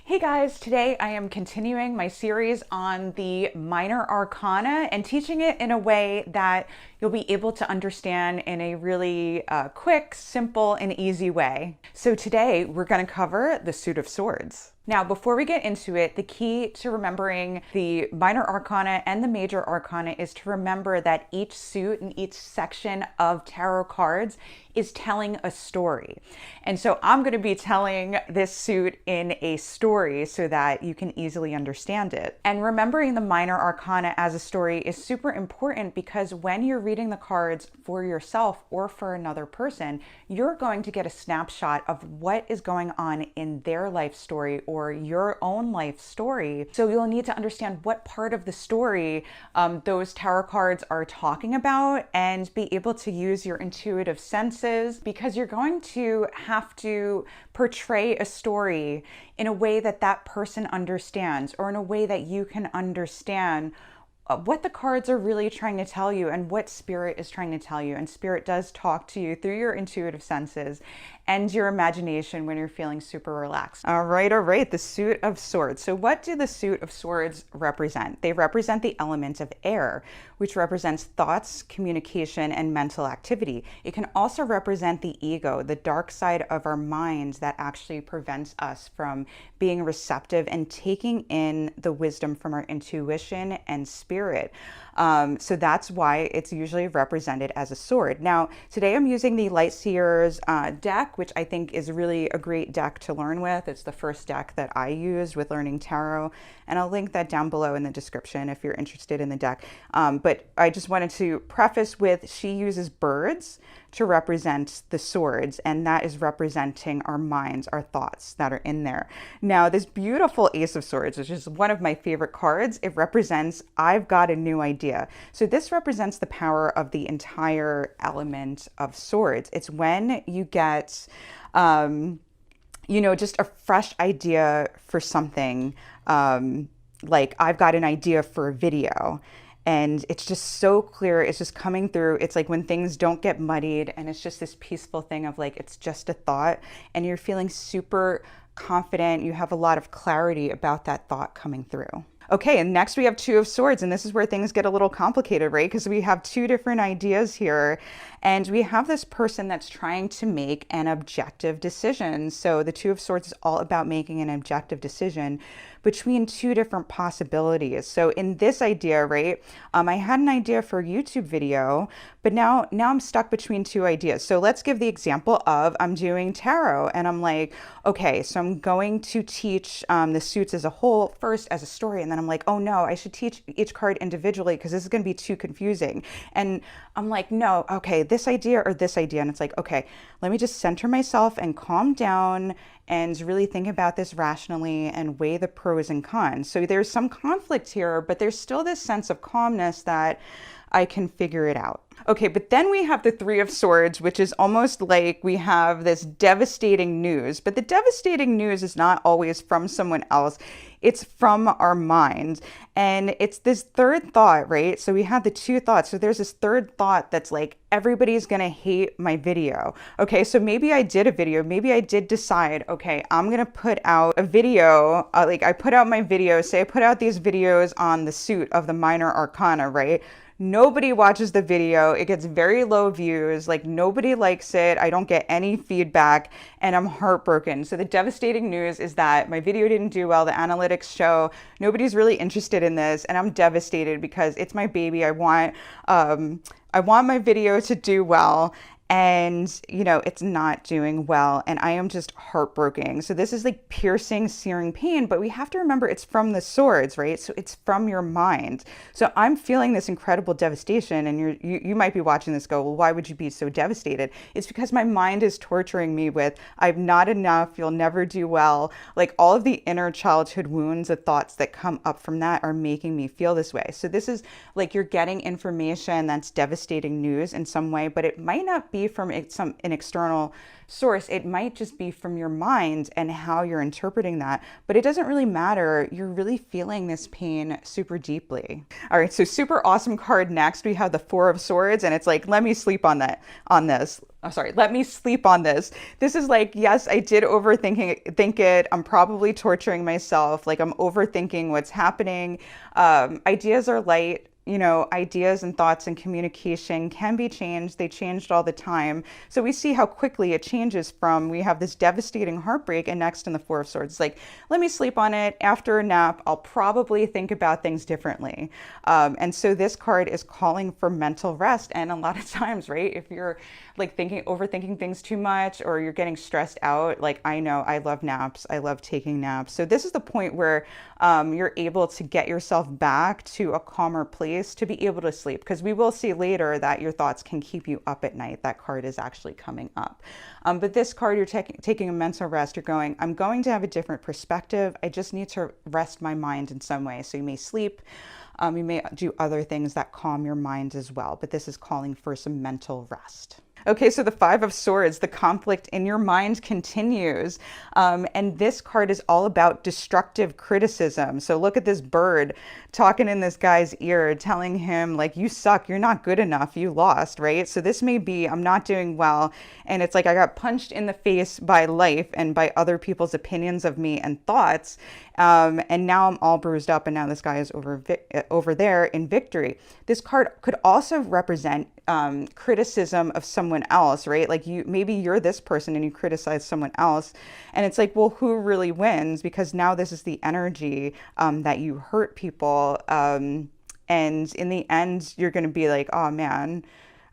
Hey guys, today I am continuing my series on the minor arcana and teaching it in a way that you'll be able to understand in a really quick, simple, and easy way. So today we're going to cover the suit of swords. Now, before we get into it, the key to remembering the minor arcana and the major arcana is to remember that each suit and each section of tarot cards is telling a story. And so I'm going to be telling this suit in a story so that you can easily understand it. And remembering the minor arcana as a story is super important because when you're reading the cards for yourself or for another person, you're going to get a snapshot of what is going on in their life story or your own life story. So you'll need to understand what part of the story those tarot cards are talking about and be able to use your intuitive senses, because you're going to have to portray a story in a way that that person understands, or in a way that you can understand what the cards are really trying to tell you and what spirit is trying to tell you. And spirit does talk to you through your intuitive senses and your imagination when you're feeling super relaxed. All right, the suit of swords. So what do the suit of swords represent? They represent the element of air, which represents thoughts, communication, and mental activity. It can also represent the ego, the dark side of our minds that actually prevents us from being receptive and taking in the wisdom from our intuition and spirit. So that's why it's usually represented as a sword. Now, today I'm using the Light Seers deck, which I think is really a great deck to learn with. It's the first deck that I used with learning tarot, and I'll link that down below in the description if you're interested in the deck. But I just wanted to preface with, she uses birds to represent the swords, and that is representing our minds, our thoughts that are in there. Now, this beautiful Ace of Swords, which is one of my favorite cards, it represents, I've got a new idea. So this represents the power of the entire element of swords. It's when you get, just a fresh idea for something, like I've got an idea for a video. And it's just so clear. It's just coming through. It's like when things don't get muddied and it's just this peaceful thing of like, it's just a thought and you're feeling super confident. You have a lot of clarity about that thought coming through. Okay, and next we have Two of Swords, and this is where things get a little complicated, right? Because we have two different ideas here, and we have this person that's trying to make an objective decision. So the Two of Swords is all about making an objective decision between two different possibilities. So in this idea, right, I had an idea for a YouTube video, but now I'm stuck between two ideas. So let's give the example of I'm doing tarot, and I'm like, okay, so I'm going to teach the suits as a whole first as a story, and then I'm like, oh no, I should teach each card individually because this is going to be too confusing. And I'm like, no, okay, this idea or this idea. And it's like, okay, let me just center myself and calm down and really think about this rationally and weigh the pros and cons. So there's some conflict here, but there's still this sense of calmness that I can figure it out. Okay, but then we have the Three of Swords, which is almost like we have this devastating news, but the devastating news is not always from someone else. It's from our mind. And it's this third thought, right? So we have the two thoughts. So there's this third thought that's like, everybody's going to hate my video. Okay, so maybe I did a video. Maybe I did decide, okay, I'm going to put out a video. Like I put out my videos, say I put out these videos on the suit of the minor arcana, right? Nobody watches the video. It gets very low views. Like nobody likes it. I don't get any feedback and I'm heartbroken. So the devastating news is that my video didn't do well. The analytics show nobody's really interested in this and I'm devastated because it's my baby. I want my video to do well. And, it's not doing well. And I am just heartbroken. So this is like piercing, searing pain. But we have to remember it's from the swords, right? So it's from your mind. So I'm feeling this incredible devastation. And you might be watching this go, well, why would you be so devastated? It's because my mind is torturing me with, I'm not enough. You'll never do well. Like all of the inner childhood wounds, the thoughts that come up from that are making me feel this way. So this is like you're getting information that's devastating news in some way, but it might not be be from an external source. It might just be from your mind and how you're interpreting that, but it doesn't really matter. You're really feeling this pain super deeply. All right, so super awesome card. Next, we have the Four of Swords, and it's like, let me sleep on this. I'm sorry, let me sleep on this. This is like, yes, I did think it. I'm probably torturing myself. Like, I'm overthinking what's happening. Ideas are light. You know, ideas and thoughts and communication can be changed. They changed all the time. So we see how quickly it changes from, we have this devastating heartbreak, and next in the Four of Swords, it's like, let me sleep on it. After a nap, I'll probably think about things differently. And so this card is calling for mental rest. And a lot of times, right, if you're like overthinking things too much, or you're getting stressed out, like, I know I love naps. I love taking naps. So this is the point where you're able to get yourself back to a calmer place to be able to sleep, because we will see later that your thoughts can keep you up at night. That card is actually coming up. But this card, you're taking a mental rest. You're going, I'm going to have a different perspective. I just need to rest my mind in some way. So you may sleep. You may do other things that calm your mind as well. But this is calling for some mental rest. Okay, so the Five of Swords, the conflict in your mind continues. And this card is all about destructive criticism. So look at this bird talking in this guy's ear, telling him, like, you suck, you're not good enough, you lost, right? So this may be, I'm not doing well. And it's like, I got punched in the face by life and by other people's opinions of me and thoughts. And now I'm all bruised up, and now this guy is over there in victory. This card could also represent criticism of someone else, right? Like, maybe you're this person and you criticize someone else, and it's like, well, who really wins? Because now this is the energy that you hurt people, and in the end, you're going to be like, oh man,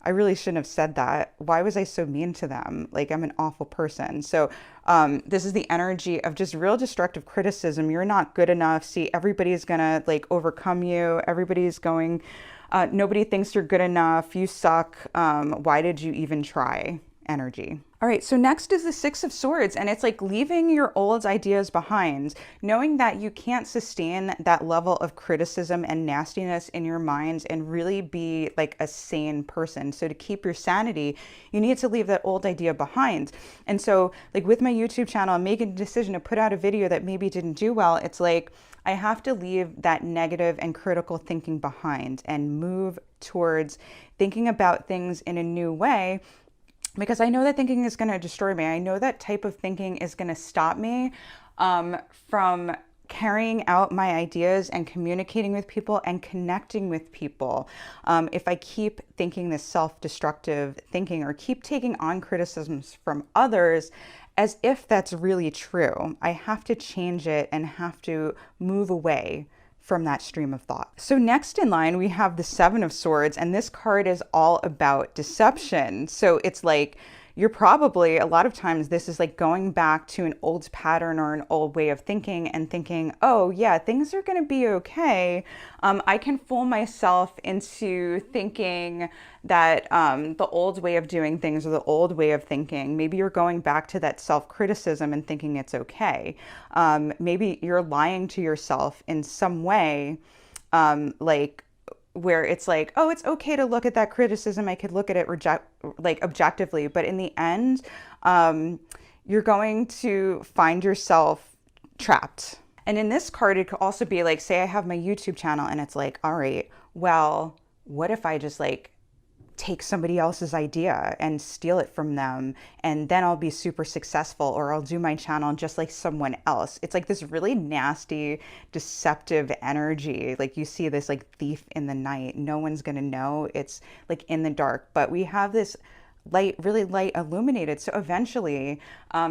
I really shouldn't have said that. Why was I so mean to them? Like, I'm an awful person. So this is the energy of just real destructive criticism. You're not good enough. See, everybody's gonna like overcome you. Everybody's going, nobody thinks you're good enough. You suck. Why did you even try? Energy. All right, so next is the Six of Swords, and it's like leaving your old ideas behind, knowing that you can't sustain that level of criticism and nastiness in your mind and really be like a sane person. So to keep your sanity, you need to leave that old idea behind. And so like with my YouTube channel, I'm making a decision to put out a video that maybe didn't do well. It's like, I have to leave that negative and critical thinking behind and move towards thinking about things in a new way, because I know that thinking is going to destroy me. I know that type of thinking is going to stop me from carrying out my ideas and communicating with people and connecting with people. If I keep thinking this self-destructive thinking or keep taking on criticisms from others as if that's really true, I have to change it and have to move away from that stream of thought. So next in line, we have the Seven of Swords, and this card is all about deception. So it's like, you're probably, a lot of times this is like going back to an old pattern or an old way of thinking and thinking, oh yeah, things are going to be okay. I can fool myself into thinking that the old way of doing things or the old way of thinking, maybe you're going back to that self-criticism and thinking it's okay. Maybe you're lying to yourself in some way, like, where it's like, oh, it's okay to look at that criticism. I could look at it objectively, but in the end, you're going to find yourself trapped. And in this card, it could also be like, say I have my YouTube channel and it's like, all right, well, what if I just like take somebody else's idea and steal it from them, and then I'll be super successful, or I'll do my channel just like someone else. It's like this really nasty, deceptive energy. Like you see this like thief in the night. No one's gonna know. It's like in the dark, but we have this light, really light illuminated. So eventually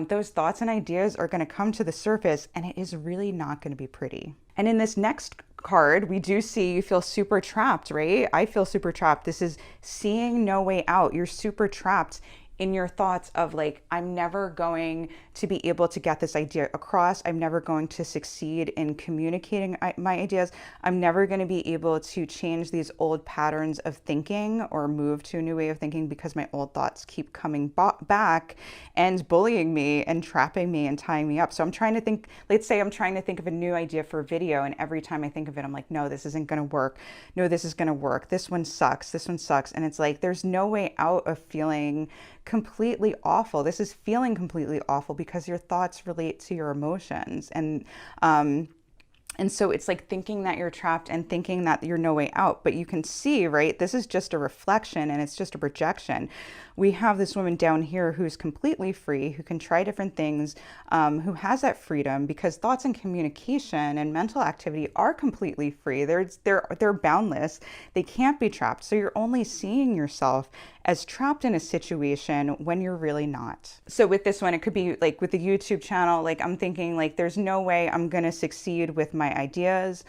those thoughts and ideas are going to come to the surface, and it is really not going to be pretty. And in this next card, we do see you feel super trapped, right? I feel super trapped. This is seeing no way out. You're super trapped in your thoughts of like, I'm never going to be able to get this idea across. I'm never going to succeed in communicating my ideas. I'm never going to be able to change these old patterns of thinking or move to a new way of thinking because my old thoughts keep coming back and bullying me and trapping me and tying me up. So I'm trying to think, let's say I'm trying to think of a new idea for a video, and every time I think of it, I'm like, no, this isn't going to work. No, this is going to work. This one sucks. This one sucks. And it's like, there's no way out of feeling completely awful. This is feeling completely awful because your thoughts relate to your emotions. And so it's like thinking that you're trapped and thinking that you're no way out. But you can see, right, this is just a reflection and it's just a projection. We have this woman down here who's completely free, who can try different things, who has that freedom, because thoughts and communication and mental activity are completely free. They're boundless. They can't be trapped. So you're only seeing yourself as trapped in a situation when you're really not. So with this one, it could be like with the YouTube channel, like I'm thinking like there's no way I'm going to succeed with my ideas.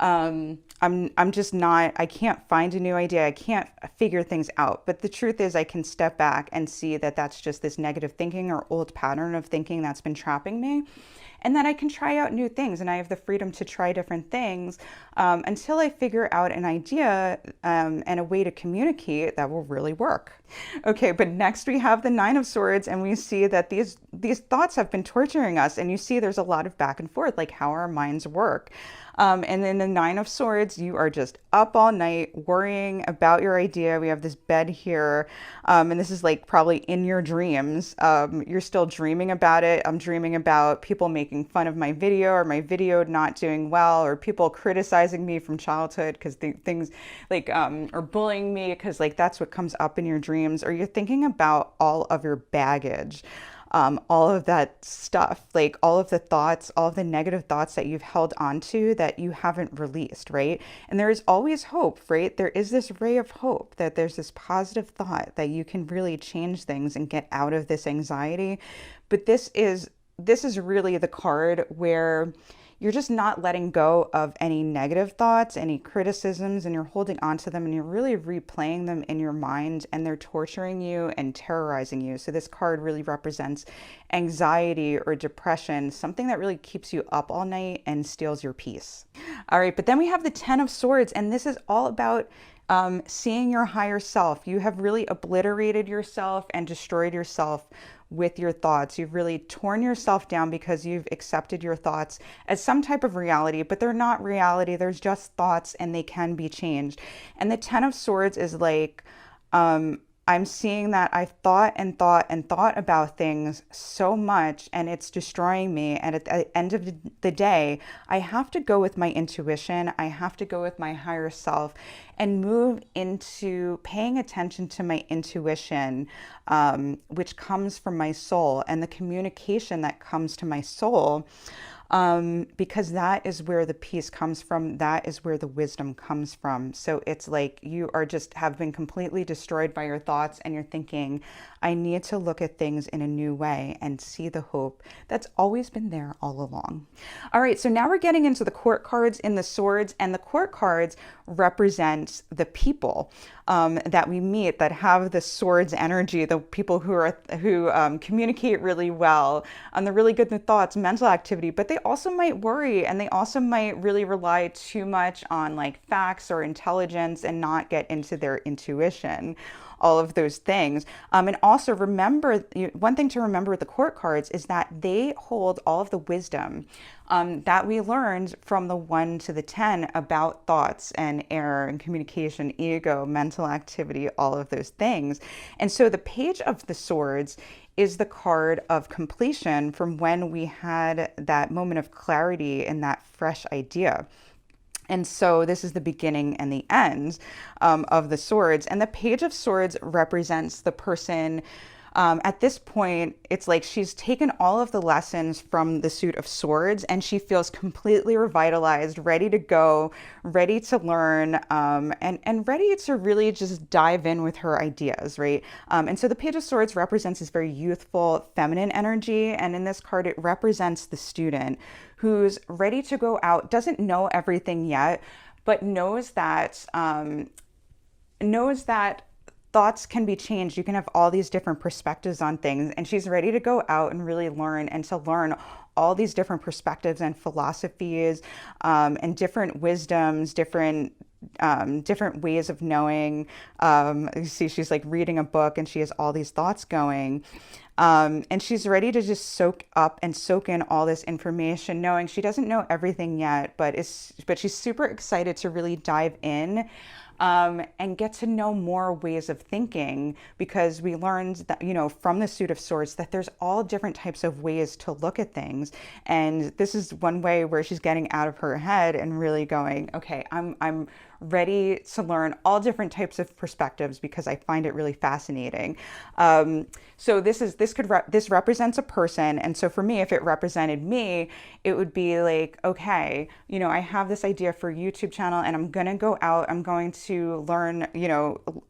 I'm just not, I can't find a new idea. I can't figure things out. But the truth is I can step back and see that that's just this negative thinking or old pattern of thinking that's been trapping me. And that I can try out new things, and I have the freedom to try different things until I figure out an idea and a way to communicate that will really work. Okay, but next we have the Nine of Swords, and we see that these thoughts have been torturing us, and you see there's a lot of back and forth, like how our minds work. And then the Nine of Swords, you are just up all night worrying about your idea. We have this bed here, and this is like probably in your dreams. You're still dreaming about it. I'm dreaming about people making fun of my video, or my video not doing well, or people criticizing me from childhood because things like, or bullying me because like that's what comes up in your dreams, or you're thinking about all of your baggage. All of that stuff, like all of the thoughts, all of the negative thoughts that you've held onto that you haven't released, right? And there is always hope, right? There is this ray of hope that there's this positive thought that you can really change things and get out of this anxiety. But this is really the card where you're just not letting go of any negative thoughts, any criticisms, and you're holding on to them and you're really replaying them in your mind, and they're torturing you and terrorizing you. So this card really represents anxiety or depression, something that really keeps you up all night and steals your peace. All right, but then we have the Ten of Swords, and this is all about seeing your higher self. You have really obliterated yourself and destroyed yourself with your thoughts. You've really torn yourself down because you've accepted your thoughts as some type of reality, but they're not reality. There's just thoughts and they can be changed. And the Ten of Swords is like, I'm seeing that I've thought and thought and thought about things so much and it's destroying me. And at the end of the day, I have to go with my intuition. I have to go with my higher self and move into paying attention to my intuition, which comes from my soul, and the communication that comes to my soul. Because that is where the peace comes from. That is where the wisdom comes from. So it's like you are just have been completely destroyed by your thoughts and you're thinking, I need to look at things in a new way and see the hope that's always been there all along. All right, so now we're getting into the court cards in the swords, and the court cards represent the people that we meet that have the swords energy, the people who communicate really well, they're really good in thoughts, mental activity, but they also might worry, and they also might really rely too much on like facts or intelligence and not get into their intuition. All of those things. And also remember, one thing to remember with the court cards is that they hold all of the wisdom that we learned from the 1 to the 10 about thoughts and error and communication, ego, mental activity, all of those things. And so the Page of the Swords is the card of completion from when we had that moment of clarity and that fresh idea. And so this is the beginning and the end of the swords. And the Page of Swords represents the person. At this point, it's like she's taken all of the lessons from the Suit of Swords and she feels completely revitalized, ready to go, ready to learn, and ready to really just dive in with her ideas, right? And so the Page of Swords represents this very youthful, feminine energy. And in this card, it represents the student who's ready to go out, doesn't know everything yet, but knows that thoughts can be changed. You can have all these different perspectives on things, and she's ready to go out and really learn, and to learn all these different perspectives and philosophies, and different wisdoms, different ways of knowing. You see, she's like reading a book and she has all these thoughts going. And she's ready to just soak up and soak in all this information, knowing she doesn't know everything yet, but she's super excited to really dive in and get to know more ways of thinking, because we learned that, from the Suit of Swords, that there's all different types of ways to look at things. And this is one way where she's getting out of her head and really going, okay, I'm ready to learn all different types of perspectives because I find it really fascinating. So this represents a person, and so for me, if it represented me, it would be like, okay, I have this idea for a YouTube channel, and I'm gonna go out. I'm going to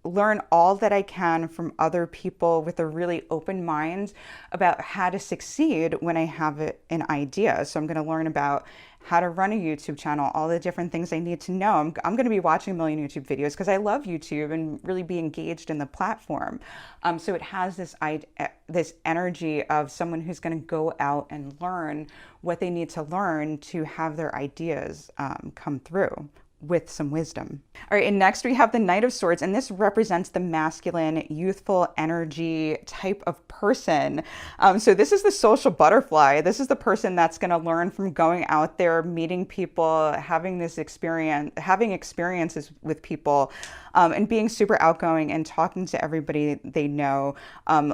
learn all that I can from other people with a really open mind about how to succeed when I have an idea. So I'm going to learn about how to run a YouTube channel, all the different things I need to know. I'm going to be watching a million YouTube videos because I love YouTube and really be engaged in the platform. So it has this energy of someone who's going to go out and learn what they need to learn to have their ideas come through with some wisdom. All right, and next we have the Knight of Swords, and this represents the masculine, youthful energy type of person. So this is the social butterfly. This is the person that's going to learn from going out there, meeting people, having experiences with people, and being super outgoing and talking to everybody they know,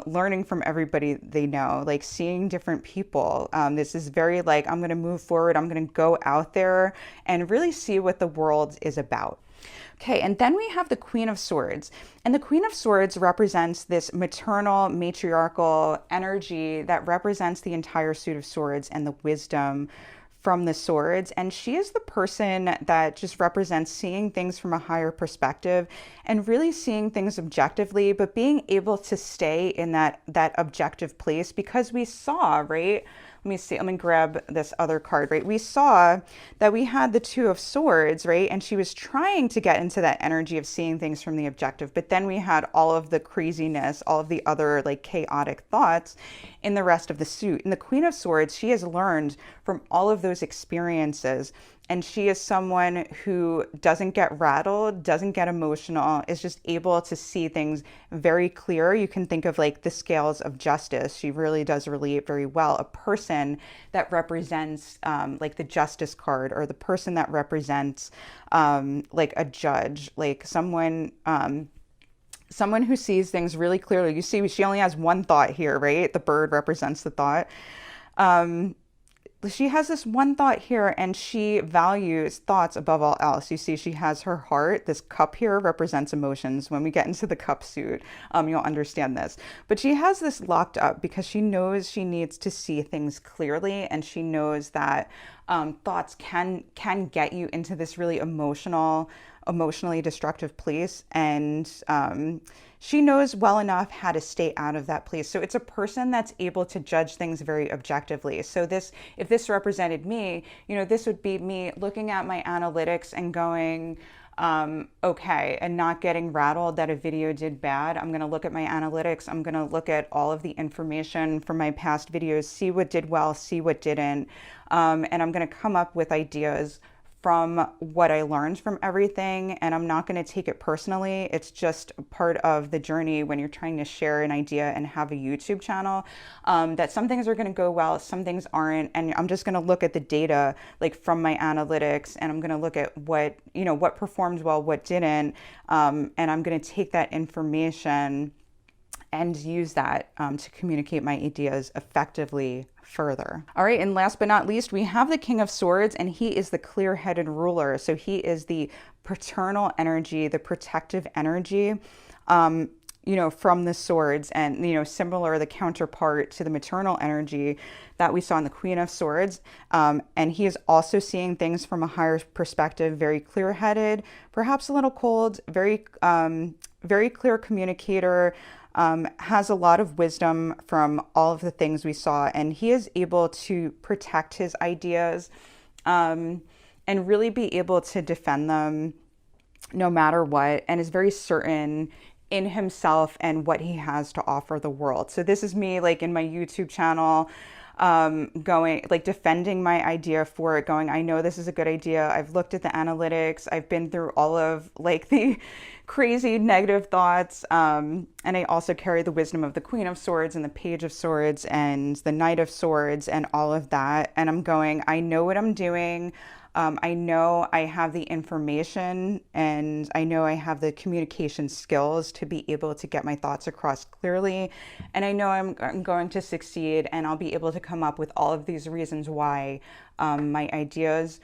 learning from everybody they know, like seeing different people. This is very like, I'm going to move forward. I'm going to go out there and really see what the world is about. Okay, and then we have the Queen of Swords. And the Queen of Swords represents this maternal, matriarchal energy that represents the entire Suit of Swords and the wisdom from the swords. And she is the person that just represents seeing things from a higher perspective and really seeing things objectively, but being able to stay in that objective place, because we saw, right? Let me see, let me grab this other card, right? We saw that we had the Two of Swords, right? And she was trying to get into that energy of seeing things from the objective, but then we had all of the craziness, all of the other like chaotic thoughts in the rest of the suit. And the Queen of Swords, she has learned from all of those experiences. And she is someone who doesn't get rattled, doesn't get emotional, is just able to see things very clear. You can think of like the scales of justice. She really does relate very well. A person that represents like the Justice card, or the person that represents like a judge, like someone who sees things really clearly. You see, she only has one thought here, right? The bird represents the thought. She has this one thought here, and she values thoughts above all else. You see, she has her heart. This cup here represents emotions. When we get into the cup suit, you'll understand this. But she has this locked up because she knows she needs to see things clearly, and she knows that thoughts can get you into this really emotionally destructive place, and she knows well enough how to stay out of that place. So it's a person that's able to judge things very objectively. So if this represented me, this would be me looking at my analytics and going, okay, and not getting rattled that a video did bad. I'm going to look at my analytics. I'm going to look at all of the information from my past videos, see what did well, see what didn't, and I'm going to come up with ideas from what I learned from everything, and I'm not going to take it personally. It's just part of the journey when you're trying to share an idea and have a YouTube channel, that some things are going to go well, some things aren't, and I'm just going to look at the data like from my analytics, and I'm going to look at what performed well, what didn't, and I'm going to take that information and use that to communicate my ideas effectively further. All right, and last but not least, we have the King of Swords, and he is the clear-headed ruler. So he is the paternal energy, the protective energy, from the swords, and, similar, the counterpart to the maternal energy that we saw in the Queen of Swords. And he is also seeing things from a higher perspective, very clear-headed, perhaps a little cold, very clear communicator, has a lot of wisdom from all of the things we saw, and he is able to protect his ideas and really be able to defend them no matter what, and is very certain in himself and what he has to offer the world. So this is me like in my YouTube channel, going like defending my idea for it, going, I know this is a good idea. I've looked at the analytics. I've been through all of like the crazy negative thoughts. And I also carry the wisdom of the Queen of Swords and the Page of Swords and the Knight of Swords and all of that. And I'm going, I know what I'm doing. I know I have the information and I know I have the communication skills to be able to get my thoughts across clearly. And I know I'm going to succeed, and I'll be able to come up with all of these reasons why my ideas,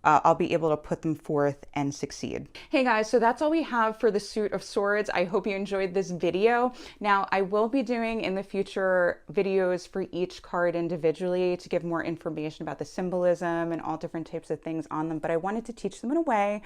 I'll be able to put them forth and succeed. Hey guys, so that's all we have for the Suit of Swords. I hope you enjoyed this video. Now, I will be doing in the future videos for each card individually to give more information about the symbolism and all different types of things on them, but I wanted to teach them in a way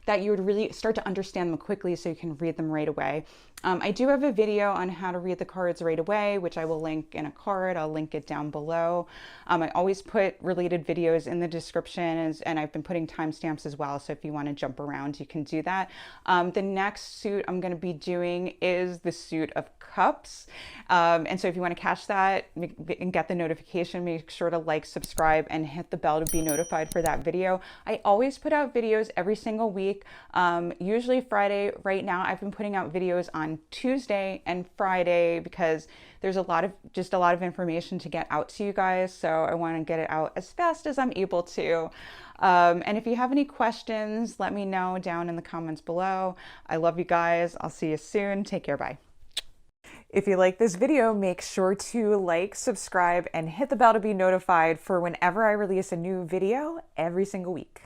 that you would really start to understand them quickly so you can read them right away. I do have a video on how to read the cards right away, which I will link in a card. I'll link it down below. I always put related videos in the description, and I've been putting timestamps as well, so if you want to jump around, you can do that. The next suit I'm going to be doing is the Suit of Cups. And so if you want to catch that and get the notification, make sure to like, subscribe, and hit the bell to be notified for that video. I always put out videos every single week, usually Friday. Right now, I've been putting out videos on Tuesday and Friday because there's a lot of information to get out to you guys. So I want to get it out as fast as I'm able to. And if you have any questions, let me know down in the comments below. I love you guys. I'll see you soon. Take care. Bye. If you like this video, make sure to like, subscribe, and hit the bell to be notified for whenever I release a new video every single week.